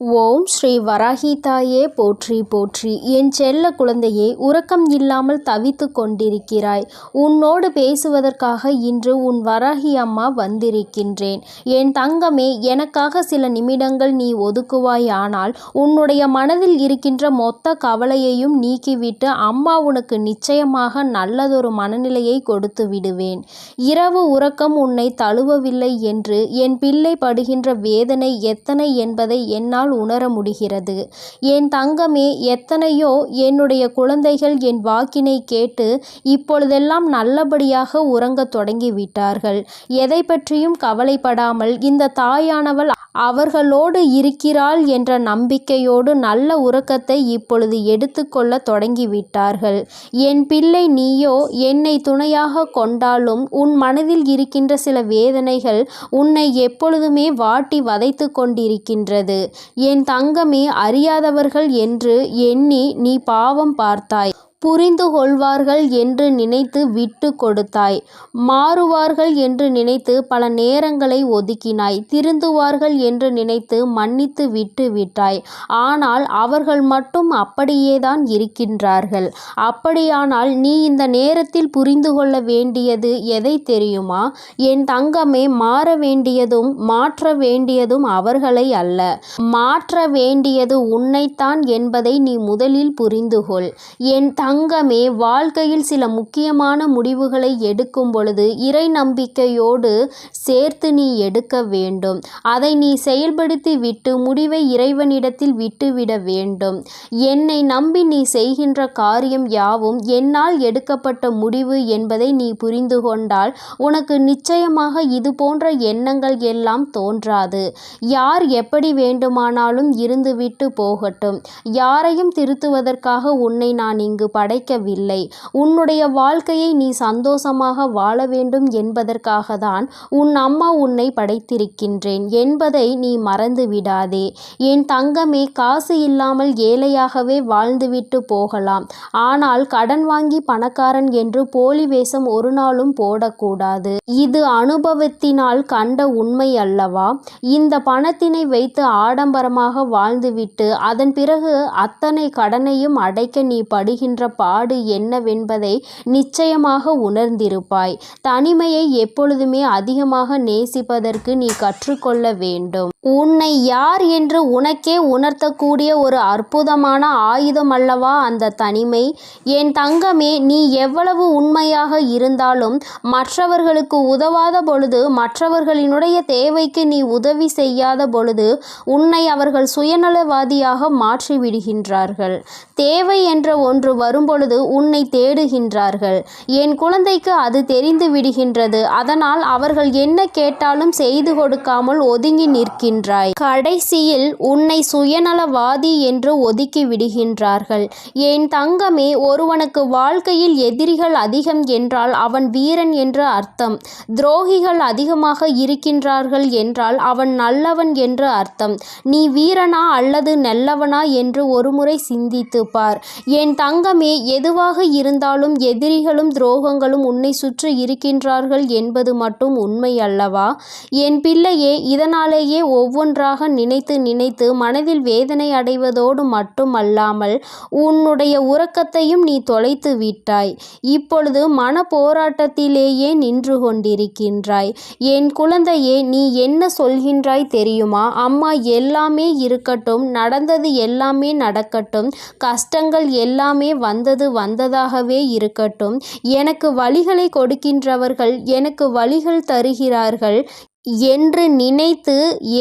ஓம் ஸ்ரீ வராகி தாயே போற்றி போற்றி. என் செல்ல குழந்தையே, உறக்கம் இல்லாமல் தவித்து கொண்டிருக்கிறாய். உன்னோடு பேசுவதற்காக இன்று உன் வராகி அம்மா வந்திருக்கின்றேன். என் தங்கமே, எனக்காக சில நிமிடங்கள் நீ ஒதுக்குவாய். ஆனால் உன்னுடைய மனதில் இருக்கின்ற மொத்த கவலையையும் நீக்கிவிட்டு அம்மா உனக்கு நிச்சயமாக நல்லதொரு மனநிலையை கொடுத்து விடுவேன். இரவு உறக்கம் உன்னை தழுவவில்லை என்று என் பிள்ளை படுகின்ற வேதனை எத்தனை என்பதை என்னால் உணர முடிகிறது. என் தங்கமே, எத்தனையோ என்னுடைய குழந்தைகள் என் வாக்கினை கேட்டு இப்பொழுதெல்லாம் நல்லபடியாக உறங்கத் தொடங்கிவிட்டார்கள். எதை பற்றியும் கவலைப்படாமல் இந்த தாயானவள் அவர்களோடு இருக்கிறாள் என்ற நம்பிக்கையோடு நல்ல உறக்கத்தை இப்பொழுது எடுத்துக்கொள்ள தொடங்கிவிட்டார்கள். என் பிள்ளை, நீயோ என்னை துணையாக கொண்டாலும் உன் மனதில் இருக்கின்ற சில வேதனைகள் உன்னை எப்பொழுதுமே வாட்டி வதைத்து கொண்டிருக்கின்றது. என் தங்கமே, அறியாதவர்கள் என்று எண்ணி நீ பாவம் பார்த்தாய். புரிந்து கொள்வார்கள் என்று நினைத்து விட்டு கொடுத்தாய். மாறுவார்கள் என்று நினைத்து பல நேரங்களை ஒதுக்கினாய். திருந்துவார்கள் என்று நினைத்து மன்னித்து விட்டு விட்டாய். ஆனால் அவர்கள் மட்டும் அப்படியேதான் இருக்கின்றார்கள். அப்படியானால் நீ இந்த நேரத்தில் புரிந்து கொள்ள வேண்டியது எதை தெரியுமா? என் தங்கமே, மாற வேண்டியதும் மாற்ற வேண்டியதும் அவர்களை அல்ல, மாற்ற வேண்டியது உன்னைத்தான் என்பதை நீ முதலில் புரிந்து கொள். என் தங்கமே, வாழ்க்கையில் சில முக்கியமான முடிவுகளை எடுக்கும் பொழுது இறை நம்பிக்கையோடு சேர்த்து நீ எடுக்க வேண்டும். அதை நீ செயல்படுத்தி விட்டு முடிவை இறைவனிடத்தில் விட்டுவிட வேண்டும். என்னை நம்பி நீ செய்கின்ற காரியம் யாவும் என்னால் எடுக்கப்பட்ட முடிவு என்பதை நீ புரிந்து கொண்டால் உனக்கு நிச்சயமாக இது போன்ற எண்ணங்கள் எல்லாம் தோன்றாது. யார் எப்படி வேண்டுமானாலும் இருந்துவிட்டு போகட்டும். யாரையும் திருத்துவதற்காக உன்னை நான் இங்கு படைக்கவில்லை. உன்னுடைய வாழ்க்கையை நீ சந்தோஷமாக வாழ வேண்டும் என்பதற்காக தான் உன் அம்மா உன்னை படைத்திருக்கின்றேன் என்பதை நீ மறந்து விடாதே. என் தங்கமே, காசு இல்லாமல் ஏழையாகவே வாழ்ந்துவிட்டு போகலாம். ஆனால் கடன் வாங்கி பணக்காரன் என்று போலி வேஷம் ஒரு நாளும் போடக்கூடாது. இது அனுபவத்தினால் கண்ட உண்மை அல்லவா? இந்த பணத்தினை வைத்து ஆடம்பரமாக வாழ்ந்துவிட்டு அதன் பிறகு அத்தனை கடனையும் அடைக்க நீ படுகின்ற பாடு என்னவென்பதை நிச்சயமாக உணர்ந்திருப்பாய். தனிமையை எப்பொழுதுமே அதிகமாக நேசிப்பதற்கு நீ கற்றுக்கொள்ள வேண்டும். உன்னை யார் என்று உனக்கே உணர்த்தக்கூடிய ஒரு அற்புதமான ஆயுதம் அல்லவா அந்த தனிமை? என் தங்கமே, நீ எவ்வளவு உண்மையாக இருந்தாலும் மற்றவர்களுக்கு உதவாத பொழுது, மற்றவர்களினுடைய தேவைக்கு நீ உதவி செய்யாத பொழுது உன்னை அவர்கள் சுயநலவாதியாக மாற்றிவிடுகின்றார்கள். தேவை என்ற ஒன்று வரும்பொழுது உன்னை தேடுகின்றார்கள். என் குழந்தைக்கு அது தெரிந்து விடுகின்றது. அதனால் அவர்கள் என்ன கேட்டாலும் செய்து கொடுக்காமல் ஒதுங்கி நிற்கின்றாய். கடைசியில் உன்னை சுயநலவாதி என்று ஒதுக்கி விடுகின்றார்கள். என் தங்கமே, ஒருவனுக்கு வாழ்க்கையில் எதிரிகள் அதிகம் என்றால் அவன் வீரன் என்று அர்த்தம். துரோகிகள் அதிகமாக இருக்கின்றார்கள் என்றால் அவன் நல்லவன் என்று அர்த்தம். நீ வீரனா அல்லது நல்லவனா என்று ஒருமுறை சிந்தித்து பார். என் தங்கமே, எதுவாக இருந்தாலும் எதிரிகளும் துரோகங்களும் உன்னை சுற்றி இருக்கின்றார்கள் என்பது மட்டும் உண்மை அல்லவா? என் பிள்ளையே, இதனாலேயே ஒவ்வொன்றாக நினைத்து நினைத்து மனதில் வேதனை அடைவதோடு மட்டுமல்லாமல் உன்னுடைய உறக்கத்தையும் நீ தொலைத்து விட்டாய். இப்பொழுது மன போராட்டத்திலேயே நின்று கொண்டிருக்கின்றாய். என் குழந்தையே, நீ என்ன சொல்கின்றாய் தெரியுமா? அம்மா, எல்லாமே இருக்கட்டும், நடந்தது எல்லாமே நடக்கட்டும், கஷ்டங்கள் எல்லாமே வந்ததாகவே இருக்கட்டும். எனக்கு வலிகளை கொடுக்கின்றவர்கள் எனக்கு வலிகள் தருகிறார்கள் என்று நினைத்து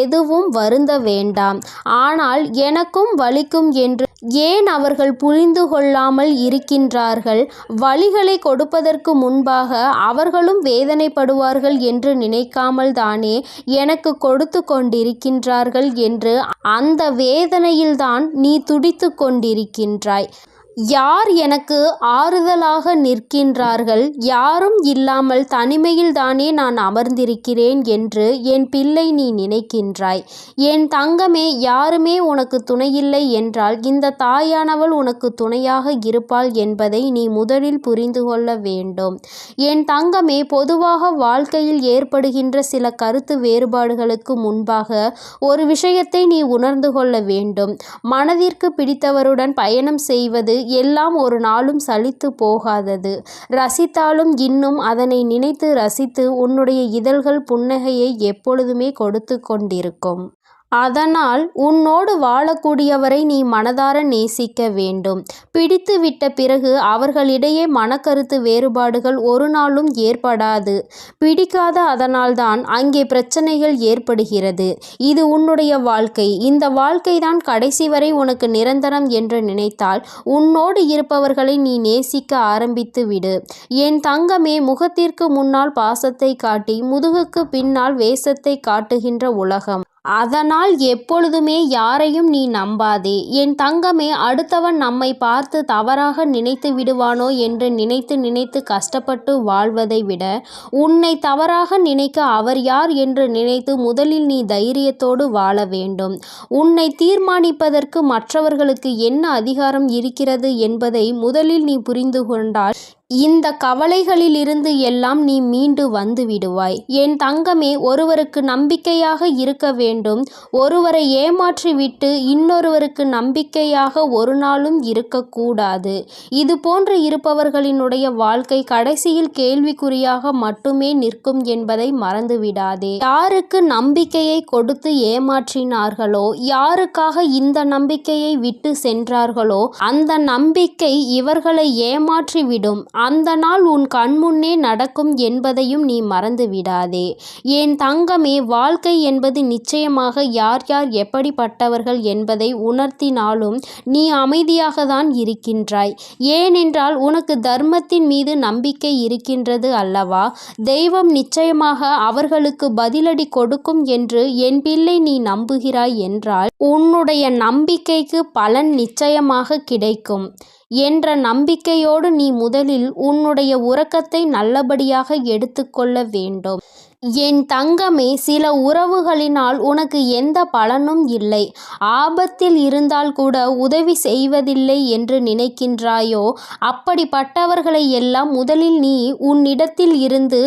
எதுவும் வருந்த வேண்டாம். ஆனால் எனக்கும் வலிக்கும் என்று ஏன் அவர்கள் புரிந்து கொள்ளாமல் இருக்கின்றார்கள்? வலிகளை கொடுப்பதற்கு முன்பாக அவர்களும் வேதனைப்படுவார்கள் என்று நினைக்காமல் தானே எனக்கு கொடுத்து கொண்டிருக்கின்றார்கள் என்று அந்த வேதனையில்தான் நீ துடித்து கொண்டிருக்கின்றாய். யார் எனக்கு ஆறுதலாக நிற்கின்றார்கள்? யாரும் இல்லாமல் தனிமையில்தானே நான் அமர்ந்திருக்கிறேன் என்று என் பிள்ளை நீ நினைக்கின்றாய். என் தங்கமே, யாருமே உனக்கு துணையில்லை என்றால் இந்த தாயானவள் உனக்கு துணையாக இருப்பாள் என்பதை நீ முதலில் புரிந்து கொள்ள வேண்டும். என் தங்கமே, பொதுவாக வாழ்க்கையில் ஏற்படுகின்ற சில கருத்து வேறுபாடுகளுக்கு முன்பாக ஒரு விஷயத்தை நீ உணர்ந்து கொள்ள வேண்டும். மனதிற்கு பிடித்தவருடன் பயணம் செய்வது எல்லாம் ஒரு நாளும் சலித்து போகாதது. ரசித்தாலும் இன்னும் அதனை நினைத்து ரசித்து உன்னுடைய இதழ்கள் புன்னகையை எப்பொழுதுமே கொடுத்து கொண்டிருக்கும். அதனால் உன்னோடு வாழக்கூடியவரை நீ மனதார நேசிக்க வேண்டும். பிடித்து விட்ட பிறகு அவர்களிடையே மனக்கருத்து வேறுபாடுகள் ஒரு நாளும் ஏற்படாது. பிடிக்காத அதனால்தான் அங்கே பிரச்சனைகள் ஏற்படுகிறது. இது உன்னுடைய வாழ்க்கை. இந்த வாழ்க்கைதான் கடைசி வரை உனக்கு நிரந்தரம் என்று நினைத்தால் உன்னோடு இருப்பவர்களை நீ நேசிக்க ஆரம்பித்து விடு. என் தங்கமே, முகத்திற்கு முன்னால் பாசத்தை காட்டி முதுகுக்கு பின்னால் வேஷத்தை காட்டுகின்ற உலகம். அதனால் எப்பொழுதுமே யாரையும் நீ நம்பாதே. என் தங்கமே, அடுத்தவன் நம்மை பார்த்து தவறாக நினைத்து விடுவானோ என்று நினைத்து நினைத்து கஷ்டப்பட்டு வாழ்வதை விட உன்னை தவறாக நினைக்க அவர் யார் என்று நினைத்து முதலில் நீ தைரியத்தோடு வாழ வேண்டும். உன்னை தீர்மானிப்பதற்கு மற்றவர்களுக்கு என்ன அதிகாரம் இருக்கிறது என்பதை முதலில் நீ புரிந்து கொண்டால் இந்த கவலைகளிலிருந்து எல்லாம் நீ மீண்டு வந்து விடுவாய். என் தங்கமே, ஒருவருக்கு நம்பிக்கையாக இருக்க வேண்டும். ஒருவரை ஏமாற்றிவிட்டு இன்னொருவருக்கு நம்பிக்கையாக ஒரு நாளும் இருக்கக்கூடாது. இது போன்று இருப்பவர்களினுடைய வாழ்க்கை கடைசியில் கேள்விக்குறியாக மட்டுமே நிற்கும் என்பதை மறந்துவிடாதே. யாருக்கு நம்பிக்கையை கொடுத்து ஏமாற்றினார்களோ, யாருக்காக இந்த நம்பிக்கையை விட்டு சென்றார்களோ அந்த நம்பிக்கை இவர்களை ஏமாற்றிவிடும். அந்த நாள் உன் கண்முன்னே நடக்கும் என்பதையும் நீ மறந்து விடாதே. என் தங்கமே, வாழ்க்கை என்பது நிச்சயமாக யார் யார் எப்படிப்பட்டவர்கள் என்பதை உணர்த்தினாலும் நீ அமைதியாக தான் இருக்கின்றாய். ஏனென்றால் உனக்கு தர்மத்தின் மீது நம்பிக்கை இருக்கின்றது அல்லவா? தெய்வம் நிச்சயமாக அவர்களுக்கு பதிலடி கொடுக்கும் என்று என் பிள்ளை நீ நம்புகிறாய் என்றால் உன்னுடைய நம்பிக்கைக்கு பலன் நிச்சயமாக கிடைக்கும் என்ற நம்பிக்கையோடு நீ முதலில் உன்னுடைய உறக்கத்தை நல்லபடியாக எடுத்துக்கொள்ள வேண்டும். என் தங்கமே, சில உறவுகளினால் உனக்கு எந்த பலனும் இல்லை. ஆபத்தில் இருந்தால் கூட உதவி செய்வதில்லை என்று நினைக்கின்றாயோ, அப்படிப்பட்டவர்களை எல்லாம் முதலில் நீ உன்னிடத்தில் இருந்து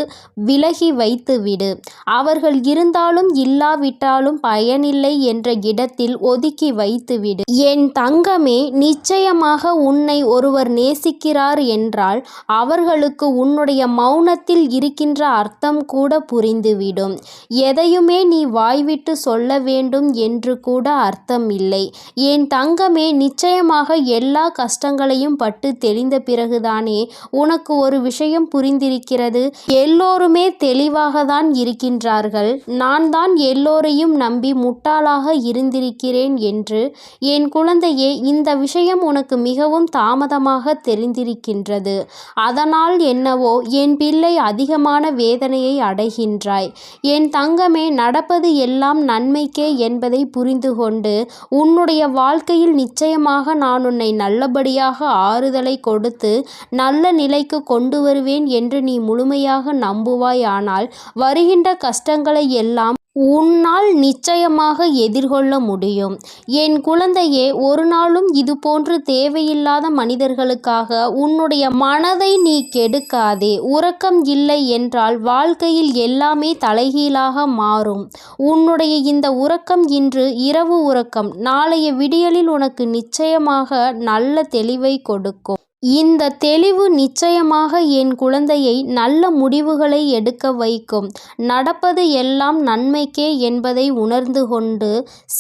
விலகி வைத்துவிடு. அவர்கள் இருந்தாலும் இல்லாவிட்டாலும் பயனில்லை என்ற இடத்தில் ஒதுக்கி வைத்துவிடு. என் தங்கமே, நிச்சயமாக உன்னை ஒருவர் நேசிக்கிறார் என்றால் அவர்களுக்கு உன்னுடைய மௌனத்தில் இருக்கின்ற அர்த்தம் கூட புரிந்துவிடும். எதையுமே நீ வாய்விட்டு சொல்ல வேண்டும் என்று கூட அர்த்தம் இல்லை. என் தங்கமே, நிச்சயமாக எல்லா கஷ்டங்களையும் பட்டு தெளிந்த பிறகுதானே உனக்கு ஒரு விஷயம் புரிந்திருக்கிறது. எல்லோருமே தெளிவாக தான் இருக்கின்றார்கள். நான் தான் எல்லோரையும் நம்பி முட்டாளாக இருந்திருக்கிறேன் என்று. என் குழந்தையே, இந்த விஷயம் உனக்கு மிகவும் தாமதமாக தெரிந்திருக்கின்றது. அதனால் என்னவோ என் பிள்ளை அதிகமான வேதனையை அடைகின்றாய். என் தங்கமே, நடப்பது எல்லாம் நன்மைக்கே என்பதை புரிந்து கொண்டு உன்னுடைய வாழ்க்கையில் நிச்சயமாக நான் உன்னை நல்லபடியாக ஆறுதலை கொடுத்து நல்ல நிலைக்கு கொண்டு வருவேன் என்று நீ முழுமையாக நம்புவாய். ஆனால் வருகின்ற கஷ்டங்களை எல்லாம் உன்னால் நிச்சயமாக எதிர்கொள்ள முடியும். என் குழந்தையே, ஒரு நாளும் இதுபோன்று தேவையில்லாத மனிதர்களுக்காக உன்னுடைய மனதை நீ கெடுக்காதே. உறக்கம் இல்லை என்றால் வாழ்க்கையில் எல்லாமே தலைகீழாக மாறும். உன்னுடைய இந்த உறக்கம் இன்று இரவு உறக்கம் நாளைய விடியலில் உனக்கு நிச்சயமாக நல்ல தெளிவை கொடுக்கும். இந்த தெளிவு நிச்சயமாக என் குழந்தையை நல்ல முடிவுகளை எடுக்க வைக்கும். நடப்பது எல்லாம் நன்மைக்கே என்பதை உணர்ந்து கொண்டு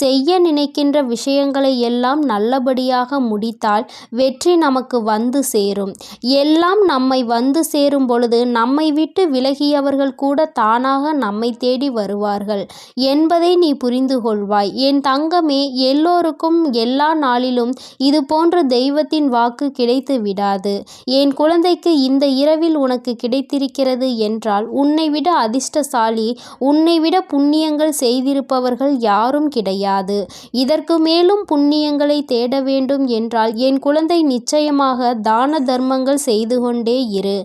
செய்ய நினைக்கின்ற விஷயங்களை எல்லாம் நல்லபடியாக முடித்தால் வெற்றி நமக்கு வந்து சேரும். எல்லாம் நம்மை வந்து சேரும் பொழுது நம்மை விட்டு விலகியவர்கள் கூட தானாக நம்மை தேடி வருவார்கள் என்பதை நீ புரிந்து கொள்வாய். என் தங்கமே, எல்லோருக்கும் எல்லா நாளிலும் இது போன்ற தெய்வத்தின் வாக்கு கிடைத்துவிடும். விடாது. என் குழந்தைக்கு இந்த இரவில் உனக்கு கிடைத்திருக்கிறது என்றால் உன்னை விட அதிர்ஷ்டசாலி, உன்னை விட புண்ணியங்கள் செய்திருப்பவர்கள் யாரும் கிடையாது. இதற்கு மேலும் புண்ணியங்களை தேட வேண்டும் என்றால் என் குழந்தை நிச்சயமாக தான தர்மங்கள் செய்து கொண்டே இரு.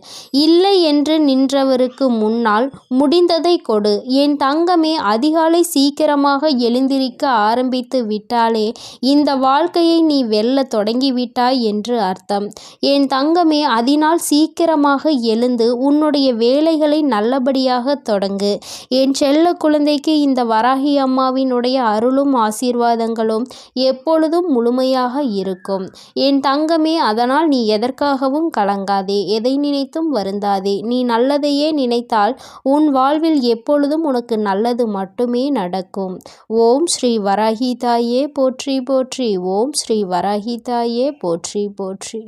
இல்லை என்று நின்றவருக்கு முன்னால் முடிந்ததை கொடு. என் தங்கமே, அதிகாலை சீக்கிரமாக எழுந்திருக்க ஆரம்பித்து விட்டாலே இந்த வாழ்க்கையை நீ வெல்ல தொடங்கிவிட்டாய் என்று அர்த்தம். என் தங்கமே, அதனால் சீக்கிரமாக எழுந்து உன்னுடைய வேலைகளை நல்லபடியாக தொடங்கு. என் செல்ல குழந்தைக்கு இந்த வராகி அம்மாவினுடைய அருளும் ஆசீர்வாதங்களும் எப்பொழுதும் முழுமையாக இருக்கும். என் தங்கமே, அதனால் நீ எதற்காகவும் கலங்காதே, எதை நினைத்தும் வருந்தாதே. நீ நல்லதையே நினைத்தால் உன் வாழ்வில் எப்பொழுதும் உனக்கு நல்லது மட்டுமே நடக்கும். ஓம் ஸ்ரீ வராகி தாயே போற்றி போற்றி. ஓம் ஸ்ரீ வராகி தாயே போற்றி போற்றி.